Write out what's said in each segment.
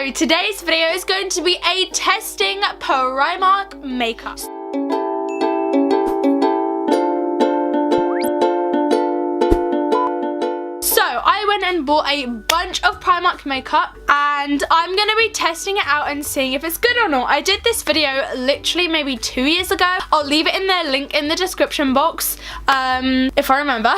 So today's video is going to be a testing Primark makeup. I went and bought a bunch of Primark makeup and I'm going to be testing it out and seeing if it's good or not. I did this video literally maybe 2 years ago. I'll leave it in the link in the description box if I remember.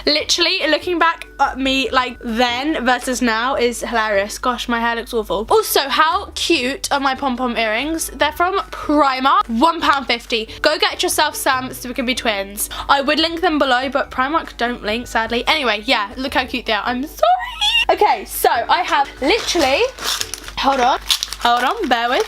Literally looking back at me like then versus now is hilarious. Gosh, my hair looks awful. Also, how cute are my pom-pom earrings? They're from Primark, £1.50. Go get yourself some so we can be twins. I would link them below, but Primark don't link, sadly. Anyway, yeah, look how cute they are. I'm sorry. Okay, so I have literally, hold on, bear with.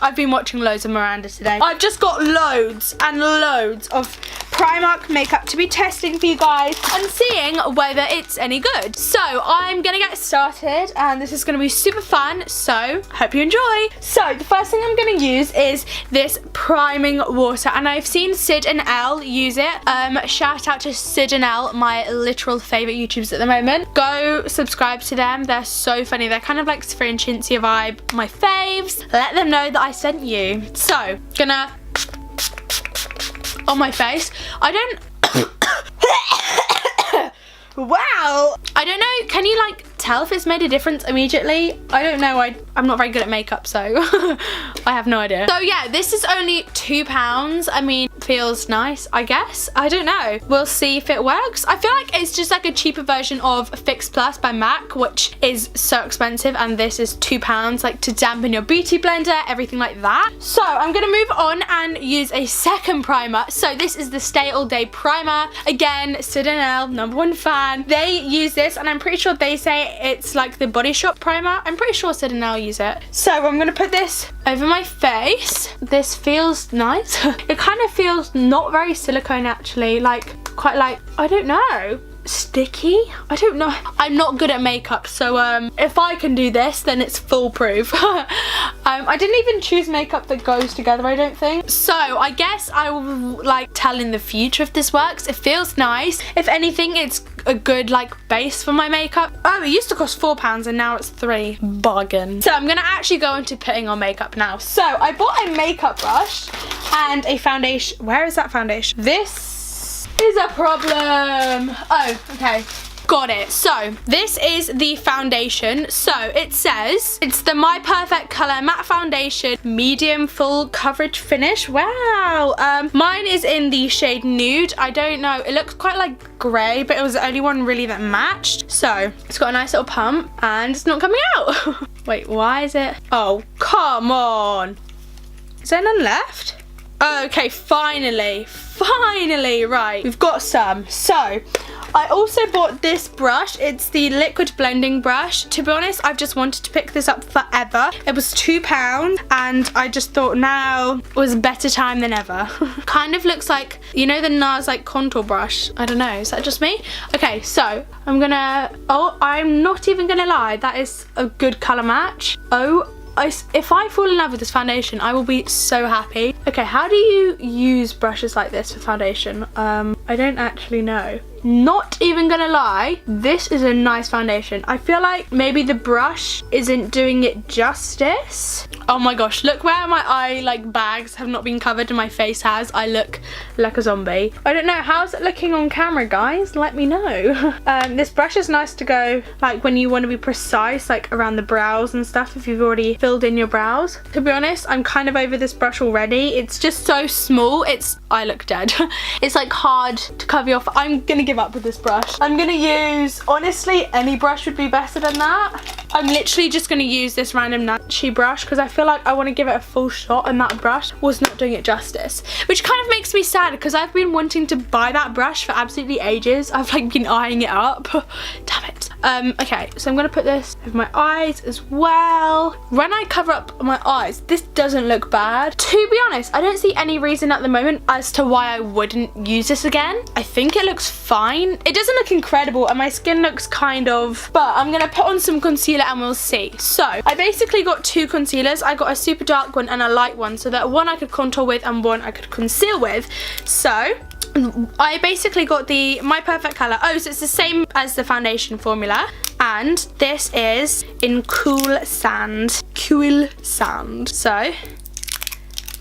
I've been watching loads of Miranda today. I've just got loads and loads of Primark makeup to be testing for you guys and seeing whether it's any good. So I'm gonna get started and this is gonna be super fun, so hope you enjoy. So the first thing I'm gonna use is this priming water, and I've seen Sid and Elle use it. Shout out to Sid and Elle, my literal favourite YouTubers at the moment. Go subscribe to them, they're so funny. They're kind of like Sphere and Chintzia vibe, my faves. Let them know that I sent you. So gonna on my face. I don't wow, I don't know, can you like tell if it's made a difference immediately? I don't know, I'm not very good at makeup, so I have no idea. So yeah, this is only £2. I mean, feels nice, I guess. I don't know, we'll see if it works. I feel like it's just like a cheaper version of Fix Plus by MAC, which is so expensive, and this is £2 like to dampen your beauty blender, everything like that. So I'm gonna move on and use a second primer. So this is the Stay All Day primer. Again, Sid and Elle, #1 fan. They use this and I'm pretty sure they say it's like the Body Shop primer. I'm pretty sure Sid and Elle use it. So I'm gonna put this over my face. This feels nice. It kind of feels not very silicone actually, like quite like, I don't know, sticky? I don't know. I'm not good at makeup, so if I can do this, then it's foolproof. I didn't even choose makeup that goes together, I don't think. So I guess I will like tell in the future if this works. It feels nice. If anything, it's a good like base for my makeup. Oh, it used to cost £4 and now it's £3. Bargain. So I'm gonna actually go into putting on makeup now. So I bought a makeup brush and a foundation. Where is that foundation? This is a problem. Oh, okay. Got it. So this is the foundation. So it says it's the My Perfect Color Matte Foundation Medium Full Coverage Finish. Wow. Mine is in the shade Nude. I don't know. It looks quite like grey, but it was the only one really that matched. So it's got a nice little pump and it's not coming out. Wait, why is it? Oh, come on. Is there none left? Okay, finally, right, we've got some. So I also bought this brush. It's the liquid blending brush. To be honest, I've just wanted to pick this up forever. It was £2 and I just thought now was a better time than ever. Kind of looks like, you know, the NARS like contour brush. I don't know, is that just me? Okay, so I'm gonna, oh, I'm not even gonna lie, that is a good color match. Oh, if I fall in love with this foundation, I will be so happy. Okay, how do you use brushes like this for foundation? I don't actually know. Not even gonna lie, this is a nice foundation. I feel like maybe the brush isn't doing it justice. Oh my gosh, look where my eye like bags have not been covered and my face has. I look like a zombie. I don't know, how's it looking on camera, guys? Let me know. This brush is nice to go like when you want to be precise, like around the brows and stuff, if you've already filled in your brows. To be honest, I'm kind of over this brush already. It's just so small. I look dead. It's like hard to cover your, I'm gonna give up with this brush. I'm gonna use, honestly, any brush would be better than that. I'm literally just gonna use this random Natchy brush because I feel like I want to give it a full shot and that brush was not doing it justice, which kind of makes me sad because I've been wanting to buy that brush for absolutely ages. I've like been eyeing it up. Damn it. Okay, so I'm gonna put this over my eyes as well. When I cover up my eyes, this doesn't look bad. To be honest, I don't see any reason at the moment as to why I wouldn't use this again. I think it looks fine. It doesn't look incredible and my skin looks kind of, but I'm gonna put on some concealer and we'll see. So I basically got two concealers. I got a super dark one and a light one, so that one I could contour with and one I could conceal with. So I basically got the My Perfect Colour. Oh, so it's the same as the foundation formula. And this is in Cool Sand. Cool Sand. So,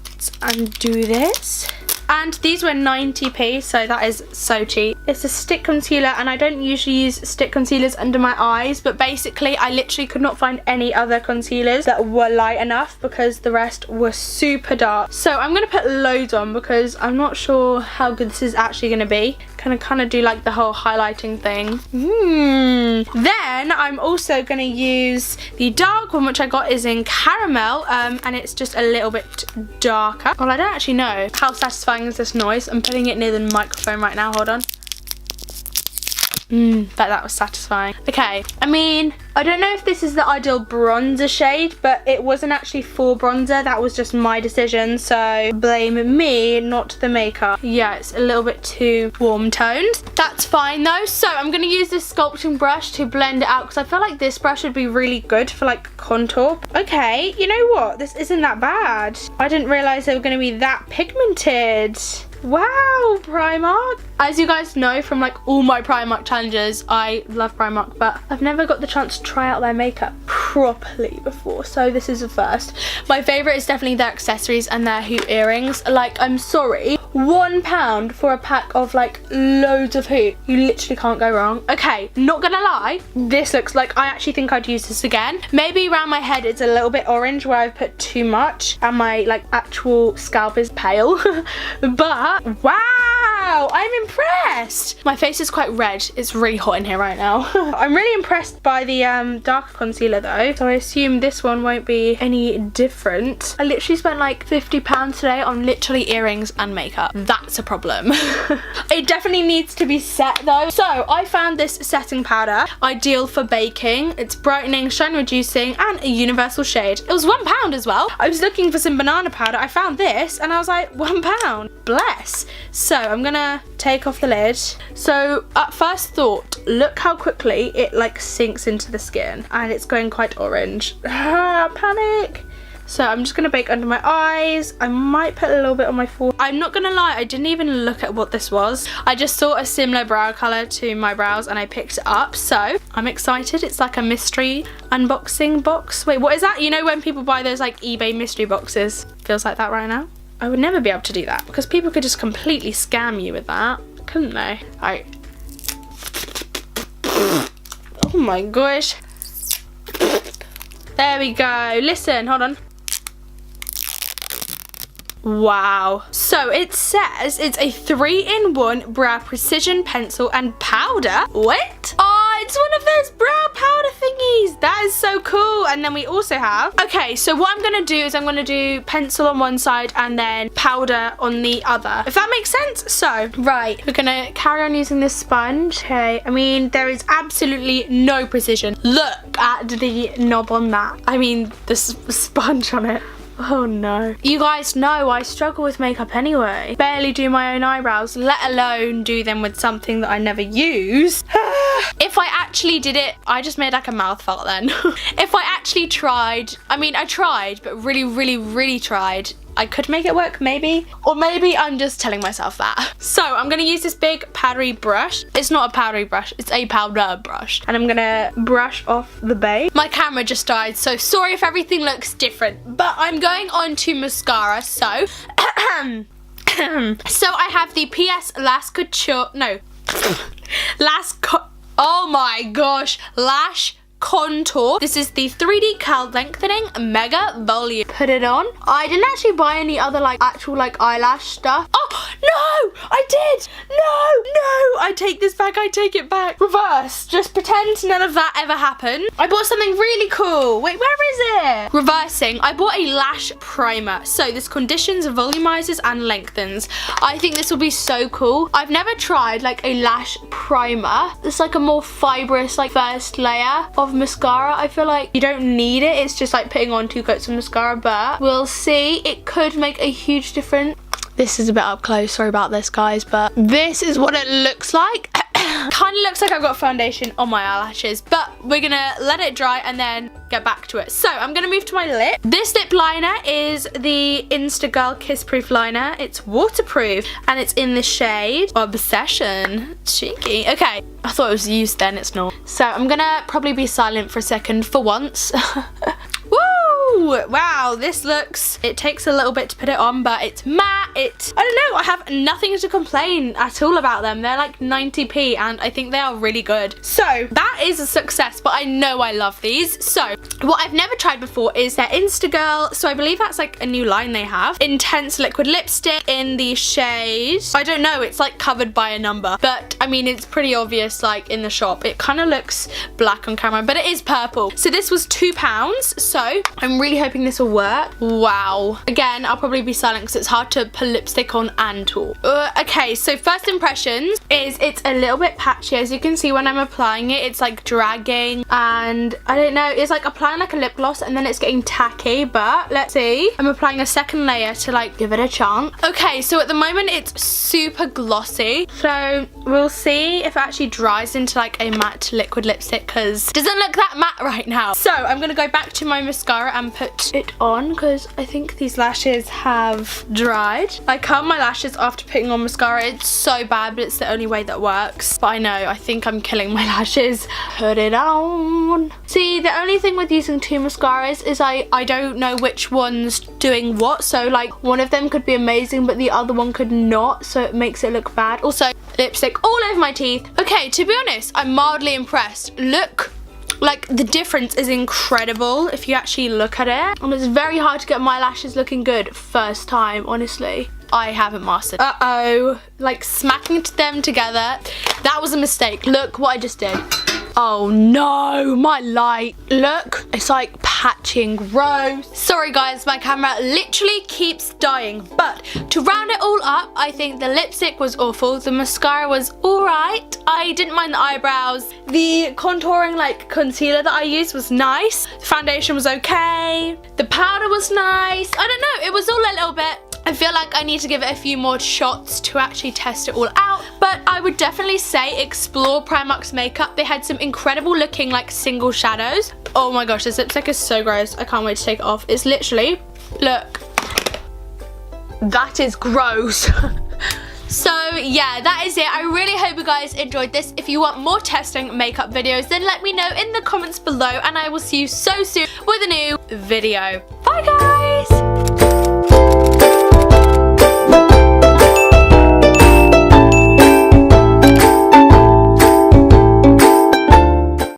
let's undo this. And these were 90p, so that is so cheap. It's a stick concealer, and I don't usually use stick concealers under my eyes, but basically I literally could not find any other concealers that were light enough because the rest were super dark. So I'm gonna put loads on because I'm not sure how good this is actually gonna be. Kind of do like the whole highlighting thing. Then I'm also gonna use the dark one, which I got is in caramel, and it's just a little bit darker. Well, I don't actually know how satisfying is this noise. I'm putting it near the microphone right now. Hold on. Bet that was satisfying. Okay, I mean, I don't know if this is the ideal bronzer shade, but it wasn't actually for bronzer. That was just my decision, so blame me, not the makeup. Yeah, it's a little bit too warm toned. That's fine though. So I'm gonna use this sculpting brush to blend it out because I feel like this brush would be really good for like contour. Okay, you know what? This isn't that bad. I didn't realize they were gonna be that pigmented. Wow, Primark. As you guys know from like all my Primark challenges, I love Primark, but I've never got the chance to try out their makeup properly before, so this is a first. My favourite is definitely their accessories and their hoop earrings. Like, I'm sorry, £1 for a pack of like loads of hoop. You literally can't go wrong. Okay, not gonna lie, this looks like I actually think I'd use this again. Maybe around my head it's a little bit orange where I've put too much and my like actual scalp is pale. But wow, I'm impressed. My face is quite red. It's really hot in here right now. I'm really impressed by the darker concealer though, so I assume this one won't be any different. I literally spent like £50 today on literally earrings and makeup. That's a problem. It definitely needs to be set though. So I found this setting powder, ideal for baking. It's brightening, shine reducing, and a universal shade. It was £1 as well. I was looking for some banana powder. I found this and I was like, £1. Bless. So I'm gonna take off the lid. So at first thought, look how quickly it like sinks into the skin, and it's going quite orange. Panic. So I'm just gonna bake under my eyes. I might put a little bit on my forehead. I'm not gonna lie, I didn't even look at what this was. I just saw a similar brow color to my brows and I picked it up. So I'm excited. It's like a mystery unboxing box. Wait, what is that? You know when people buy those like eBay mystery boxes? Feels like that right now. I would never be able to do that because people could just completely scam you with that, couldn't they? Alright. Oh my gosh. There we go. Listen, hold on. Wow. So it says it's a 3-in-1 brow precision pencil and powder. What? Oh, it's one of those brow powder thingies. That is so cool. And then we also have, okay, so what I'm gonna do is I'm gonna do pencil on one side and then powder on the other, if that makes sense. So right, we're gonna carry on using this sponge. Okay, I mean, there is absolutely no precision. Look at the knob on that. I mean, the sponge on it. Oh no. You guys know I struggle with makeup anyway. Barely do my own eyebrows, let alone do them with something that I never use. If I actually did it, I just made like a mouth fart then. If I actually tried, I mean I tried, but really tried, I could make it work maybe. Or maybe I'm just telling myself that. So I'm gonna use this big powdery brush. It's not a powdery brush, it's a powder brush. And I'm gonna brush off the base. My camera just died, so sorry if everything looks different. But I'm going on to mascara, so. So I have the PS Lash Couture, no. Oh my gosh, Lash Contour. This is the 3D curl lengthening mega volume. Put it on. I didn't actually buy any other like actual like eyelash stuff. Oh no, I did. No, I take this back. I take it back. Reverse. Just pretend none of that ever happened. I bought something really cool. Wait, where is it? Reversing. I bought a lash primer. So this conditions, volumizes, and lengthens. I think this will be so cool. I've never tried like a lash primer. It's like a more fibrous like first layer of mascara. I feel like you don't need it. It's just like putting on 2 coats of mascara, but we'll see. It could make a huge difference. This is a bit up close, sorry about this guys, but this is what it looks like. Kind of looks like I've got foundation on my eyelashes, but we're gonna let it dry and then get back to it. So I'm gonna move to my lip. This lip liner is the Instagirl Kiss Proof liner. It's waterproof and it's in the shade Obsession. Cheeky. Okay, I thought it was used then, it's not. So I'm gonna probably be silent for a second for once. Woo! Wow, this looks, it takes a little bit to put it on, but it's matte. I don't know, I have nothing to complain at all about them. They're like 90p and I think they are really good. So that is a success, but I know I love these. So what I've never tried before is their Instagirl. So I believe that's like a new line they have. Intense liquid lipstick in the shade, I don't know, it's like covered by a number, but I mean it's pretty obvious like in the shop. It kind of looks black on camera, but it is purple. So this was £2, so I'm really hoping this will work. Wow. Again, I'll probably be silent because it's hard to put lipstick on and talk. Okay, so first impressions is it's a little bit patchy. As you can see when I'm applying it, it's like dragging and I don't know, it's like applying like a lip gloss and then it's getting tacky, but let's see. I'm applying a second layer to like give it a chance. Okay, so at the moment it's super glossy, so we'll see if it actually dries into like a matte liquid lipstick because it doesn't look that matte right now. So I'm gonna go back to my mascara and put it on because I think these lashes have dried. I curl my lashes after putting on mascara. It's so bad, but it's the only way that works. But I know, I think I'm killing my lashes. Put it on. See, the only thing with using two mascaras is I don't know which one's doing what. So like one of them could be amazing, but the other one could not. So it makes it look bad. Also, lipstick all over my teeth. Okay, to be honest, I'm mildly impressed. Look. Like the difference is incredible if you actually look at it, and it's very hard to get my lashes looking good first time, honestly. I haven't mastered. Uh-oh, like smacking them together, that was a mistake. Look what I just did. Oh no, my light. Look, it's like patchy and gross. Sorry guys, my camera literally keeps dying. But to round it all up, I think the lipstick was awful. The mascara was alright. I didn't mind the eyebrows. The contouring like concealer that I used was nice. The foundation was okay. The powder was nice. I don't know, it was all a little bit. I feel like I need to give it a few more shots to actually test it all out, but I would definitely say explore Primark's makeup. They had some incredible looking like single shadows. Oh my gosh, this lipstick is so gross. I can't wait to take it off. It's literally, look, that is gross. So yeah, that is it. I really hope you guys enjoyed this. If you want more testing makeup videos, then let me know in the comments below and I will see you so soon with a new video. Bye guys!